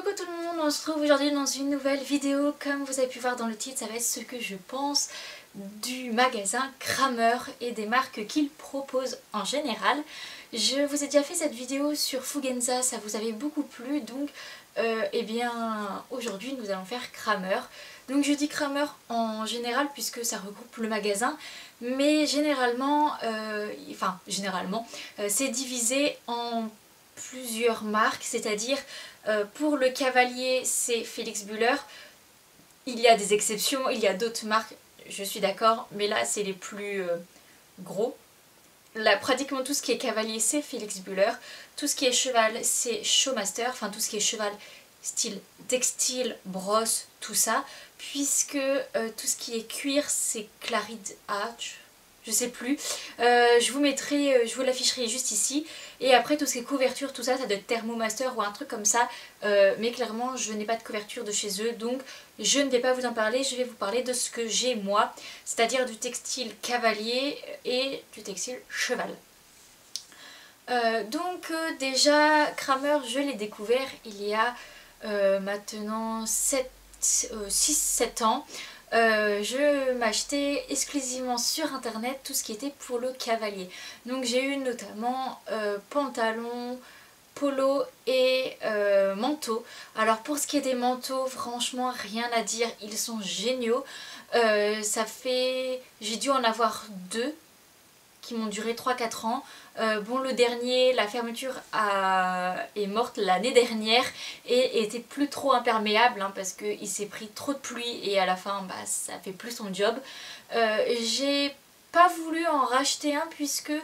Coucou tout le monde, on se retrouve aujourd'hui dans une nouvelle vidéo. Comme vous avez pu voir dans le titre, ça va être ce que je pense du magasin Kramer et des marques qu'il propose en général. Je vous ai déjà fait cette vidéo sur Fugenza, ça vous avait beaucoup plu, donc eh bien aujourd'hui nous allons faire Kramer. Donc je dis Kramer en général puisque ça regroupe le magasin, mais généralement, c'est divisé en plusieurs marques, c'est-à-dire pour le cavalier c'est Felix Buller. Il y a des exceptions, il y a d'autres marques, je suis d'accord, mais là c'est les plus gros. Là, pratiquement tout ce qui est cavalier c'est Felix Buller, tout ce qui est cheval c'est Showmaster, enfin tout ce qui est cheval style textile, brosse, tout ça, puisque tout ce qui est cuir c'est Claride Hatch, je sais plus, je vous l'afficherai juste ici, et après tout ce qui est couverture, tout ça, ça doit être Thermomaster ou un truc comme ça, mais clairement je n'ai pas de couverture de chez eux, donc je ne vais pas vous en parler, je vais vous parler de ce que j'ai moi, c'est-à-dire du textile cavalier et du textile cheval. Déjà Kramer je l'ai découvert il y a maintenant 6-7 ans. Je m'achetais exclusivement sur internet tout ce qui était pour le cavalier. Donc j'ai eu notamment pantalon, polo et manteau. Alors pour ce qui est des manteaux, franchement rien à dire, ils sont géniaux. J'ai dû en avoir deux qui m'ont duré 3-4 ans. Bon, le dernier, la fermeture est morte l'année dernière et était plus trop imperméable hein, parce qu'il s'est pris trop de pluie et à la fin bah, ça fait plus son job. J'ai pas voulu en racheter un puisque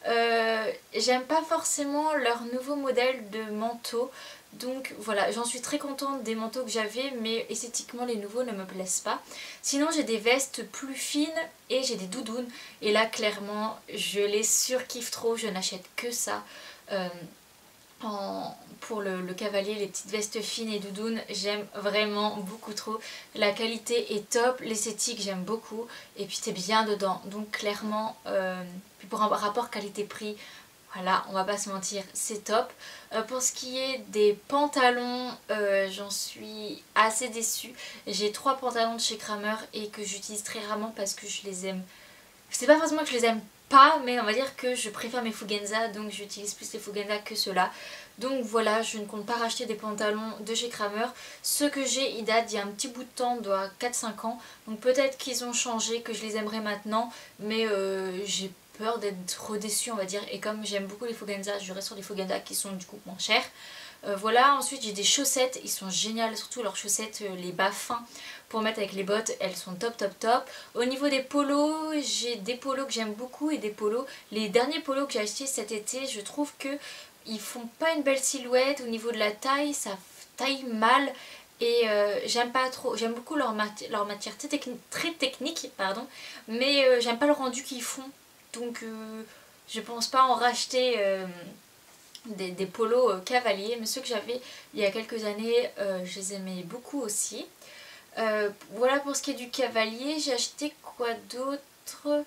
j'aime pas forcément leur nouveau modèle de manteau. Donc voilà, j'en suis très contente des manteaux que j'avais, mais esthétiquement les nouveaux ne me plaisent pas. Sinon j'ai des vestes plus fines et j'ai des doudounes. Et là clairement je les surkiffe trop, je n'achète que ça. Pour le cavalier, les petites vestes fines et doudounes, j'aime vraiment beaucoup trop. La qualité est top, l'esthétique j'aime beaucoup et puis t'es bien dedans. Donc clairement, puis pour un rapport qualité-prix, voilà, on va pas se mentir, c'est top. Pour ce qui est des pantalons, j'en suis assez déçue. J'ai 3 pantalons de chez Kramer et que j'utilise très rarement parce que je les aime. C'est pas forcément que je les aime pas, mais on va dire que je préfère mes Fugenza, donc j'utilise plus les Fugenza que ceux-là. Donc voilà, je ne compte pas racheter des pantalons de chez Kramer. Ceux que j'ai, ils datent d'il y a un petit bout de temps, doit 4-5 ans. Donc peut-être qu'ils ont changé, que je les aimerais maintenant, mais j'ai peur d'être redéçue on va dire. Et comme j'aime beaucoup les Fugenza, je reste sur les Fugenza qui sont du coup moins chers. Voilà, ensuite j'ai des chaussettes, ils sont géniales, surtout leurs chaussettes, les bas fins pour mettre avec les bottes, elles sont top top top. Au niveau des polos, j'ai des polos que j'aime beaucoup et des polos, les derniers polos que j'ai achetés cet été, je trouve que ils font pas une belle silhouette. Au niveau de la taille, ça taille mal et j'aime pas trop, j'aime beaucoup leur matière très technique, pardon, mais j'aime pas le rendu qu'ils font, donc je pense pas en racheter des polos cavaliers, mais ceux que j'avais il y a quelques années, je les aimais beaucoup aussi. Voilà pour ce qui est du cavalier, j'ai acheté quoi d'autre?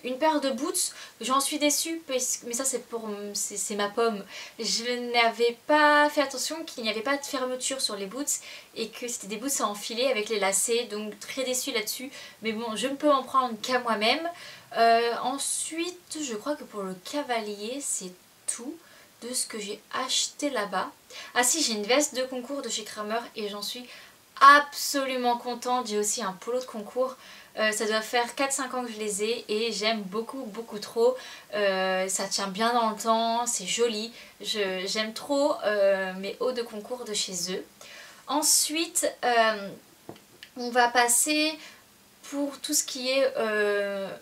Une paire de boots, j'en suis déçue, mais ça c'est ma pomme. Je n'avais pas fait attention qu'il n'y avait pas de fermeture sur les boots et que c'était des boots à enfiler avec les lacets, donc très déçue là-dessus. Mais bon, je ne peux en prendre qu'à moi-même. Ensuite, je crois que pour le cavalier, c'est tout de ce que j'ai acheté là-bas. Ah si, j'ai une veste de concours de chez Kramer et j'en suis absolument contente. J'ai aussi un polo de concours. Ça doit faire 4-5 ans que je les ai et j'aime beaucoup beaucoup trop. Ça tient bien dans le temps, c'est joli. J'aime trop mes hauts de concours de chez eux. Ensuite, on va passer pour tout ce qui est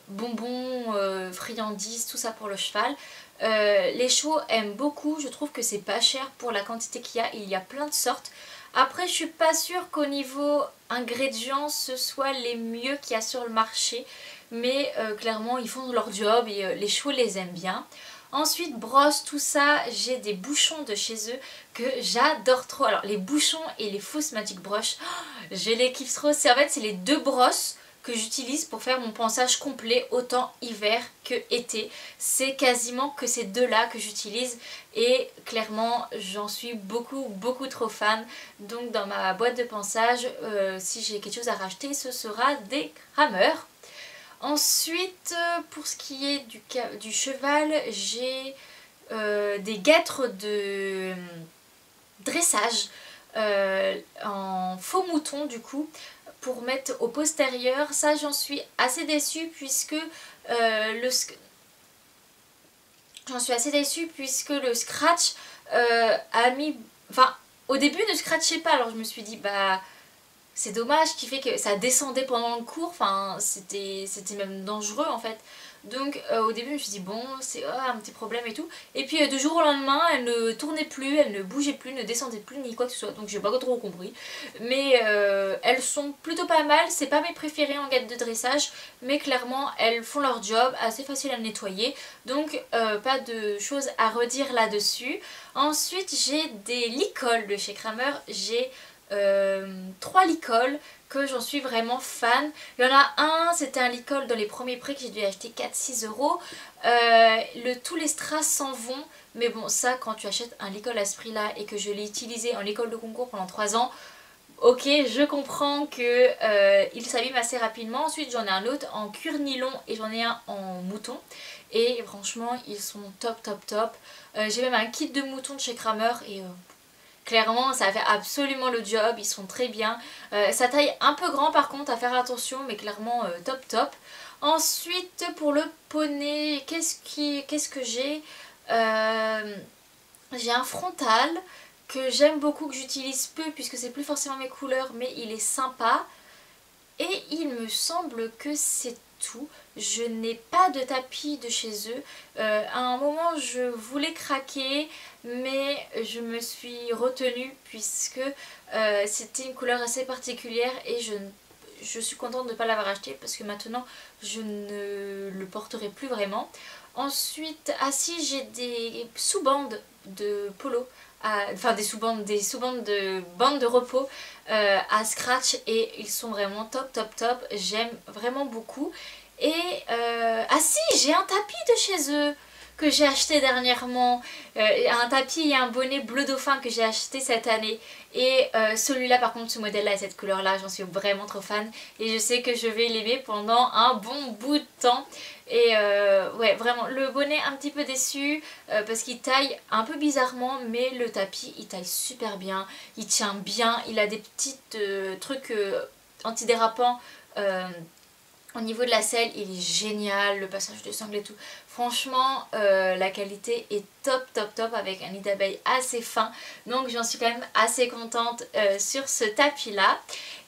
bonbons, friandises, tout ça pour le cheval. Les chevaux aiment beaucoup, je trouve que c'est pas cher pour la quantité qu'il y a plein de sortes. Après je suis pas sûre qu'au niveau ingrédients ce soit les mieux qu'il y a sur le marché, mais clairement ils font leur job et les chevaux les aiment bien. Ensuite brosse, tout ça, j'ai des bouchons de chez eux que j'adore trop. Alors les bouchons et les fausses Magic Brush, je les kiffe trop. En fait c'est les deux brosses que j'utilise pour faire mon ponçage complet autant hiver que été. C'est quasiment que ces deux là que j'utilise et clairement j'en suis beaucoup trop fan. Donc dans ma boîte de ponçage, si j'ai quelque chose à racheter, ce sera des rameurs. Ensuite pour ce qui est du cheval, j'ai des guêtres de dressage en faux mouton du coup pour mettre au postérieur. Ça j'en suis assez déçue puisque le scratch a mis... Enfin au début ne scratchait pas, alors je me suis dit bah c'est dommage, qui fait que ça descendait pendant le cours, enfin c'était même dangereux en fait. Donc au début je me suis dit bon c'est un petit problème et tout. Et puis de jour au lendemain elle ne tournait plus, elle ne bougeait plus, ne descendait plus ni quoi que ce soit. Donc j'ai pas trop compris. Mais elles sont plutôt pas mal, c'est pas mes préférées en guêtres de dressage. Mais clairement elles font leur job, assez facile à nettoyer. Donc pas de choses à redire là-dessus. Ensuite j'ai des licoles de chez Kramer, j'ai 3 licoles que j'en suis vraiment fan. Il y en a un, c'était un licol dans les premiers prix que j'ai dû acheter 4-6 euros. Tous les strass s'en vont, mais bon ça quand tu achètes un licol à ce prix là et que je l'ai utilisé en licol de concours pendant 3 ans, ok je comprends que il s'abîme assez rapidement. Ensuite j'en ai un autre en cuir nylon et j'en ai un en mouton. Et franchement ils sont top. J'ai même un kit de mouton de chez Kramer et... clairement ça fait absolument le job, ils sont très bien. Ça taille un peu grand par contre, à faire attention, mais clairement top. Ensuite pour le poney, qu'est-ce que j'ai j'ai un frontal que j'aime beaucoup, que j'utilise peu puisque c'est plus forcément mes couleurs, mais il est sympa. Et il me semble que c'est tout. Je n'ai pas de tapis de chez eux. À un moment je voulais craquer mais je me suis retenue puisque c'était une couleur assez particulière et je suis contente de ne pas l'avoir acheté parce que maintenant je ne le porterai plus vraiment. Ensuite, si j'ai des sous-bandes de polo, enfin des sous-bandes de bandes de repos à scratch et ils sont vraiment top. J'aime vraiment beaucoup. Et si, j'ai un tapis de chez eux que j'ai acheté dernièrement, un tapis et un bonnet bleu dauphin que j'ai acheté cette année. Et celui-là par contre, ce modèle là et cette couleur là, j'en suis vraiment trop fan et je sais que je vais l'aimer pendant un bon bout de temps. Et ouais vraiment le bonnet un petit peu déçu parce qu'il taille un peu bizarrement, mais le tapis il taille super bien, il tient bien, il a des petits trucs antidérapants au niveau de la selle, il est génial, le passage de sangle et tout. Franchement, la qualité est top avec un nid d'abeille assez fin. Donc j'en suis quand même assez contente sur ce tapis là.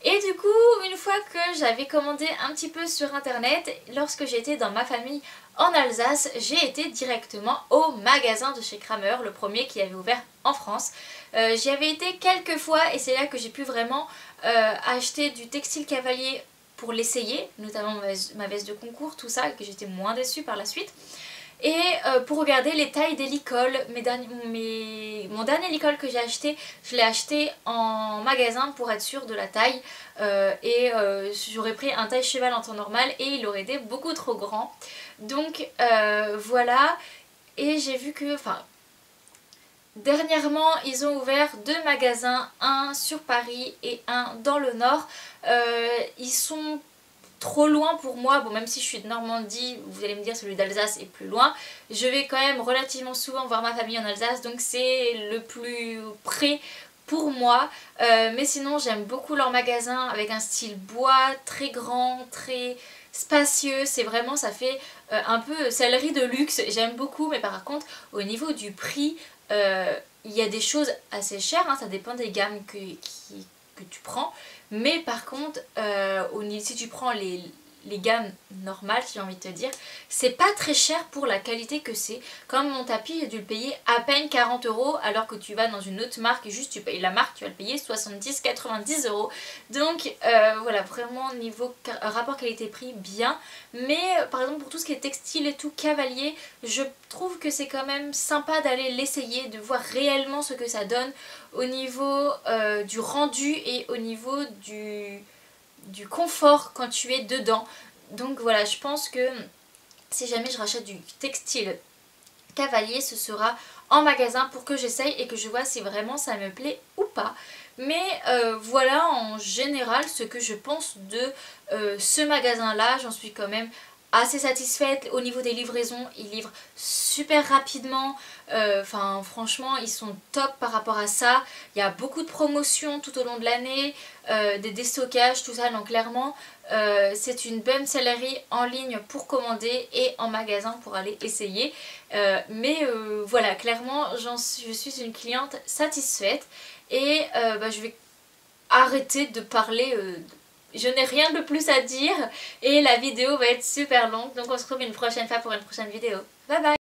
Et du coup, une fois que j'avais commandé un petit peu sur internet, lorsque j'étais dans ma famille en Alsace, j'ai été directement au magasin de chez Kramer, le premier qui avait ouvert en France. J'y avais été quelques fois et c'est là que j'ai pu vraiment acheter du textile cavalier pour l'essayer, notamment ma veste de concours, tout ça, et que j'étais moins déçue par la suite. Et pour regarder les tailles des licoles, mon dernier licol que j'ai acheté, je l'ai acheté en magasin pour être sûre de la taille. J'aurais pris un taille cheval en temps normal et il aurait été beaucoup trop grand. Donc voilà, et j'ai vu que... dernièrement, ils ont ouvert 2 magasins, un sur Paris et un dans le Nord. Ils sont trop loin pour moi, bon même si je suis de Normandie, vous allez me dire celui d'Alsace est plus loin. Je vais quand même relativement souvent voir ma famille en Alsace, donc c'est le plus près pour moi. Mais sinon j'aime beaucoup leur magasin avec un style bois, très grand, très spacieux, c'est vraiment, ça fait un peu sellerie de luxe, j'aime beaucoup. Mais par contre au niveau du prix, il y a des choses assez chères, hein, ça dépend des gammes que tu prends. Mais par contre, si tu prends les gammes normales, si j'ai envie de te dire, c'est pas très cher pour la qualité que c'est. Comme mon tapis, j'ai dû le payer à peine 40 € alors que tu vas dans une autre marque et juste tu payes la marque, tu vas le payer 70-90 €. Donc voilà, vraiment niveau rapport qualité-prix, bien. Mais par exemple pour tout ce qui est textile et tout, cavalier, je trouve que c'est quand même sympa d'aller l'essayer, de voir réellement ce que ça donne au niveau du rendu et au niveau du confort quand tu es dedans. Donc voilà, je pense que si jamais je rachète du textile Cavalier, ce sera en magasin pour que j'essaye et que je vois si vraiment ça me plaît ou pas. Mais voilà en général ce que je pense de ce magasin là. J'en suis quand même assez satisfaite. Au niveau des livraisons, ils livrent super rapidement. Enfin franchement ils sont top par rapport à ça. Il y a beaucoup de promotions tout au long de l'année, des déstockages, tout ça. Donc clairement c'est une bonne sellerie en ligne pour commander et en magasin pour aller essayer. Mais voilà, clairement je suis une cliente satisfaite. Et je vais arrêter de parler, je n'ai rien de plus à dire et la vidéo va être super longue. Donc on se retrouve une prochaine fois pour une prochaine vidéo. Bye bye!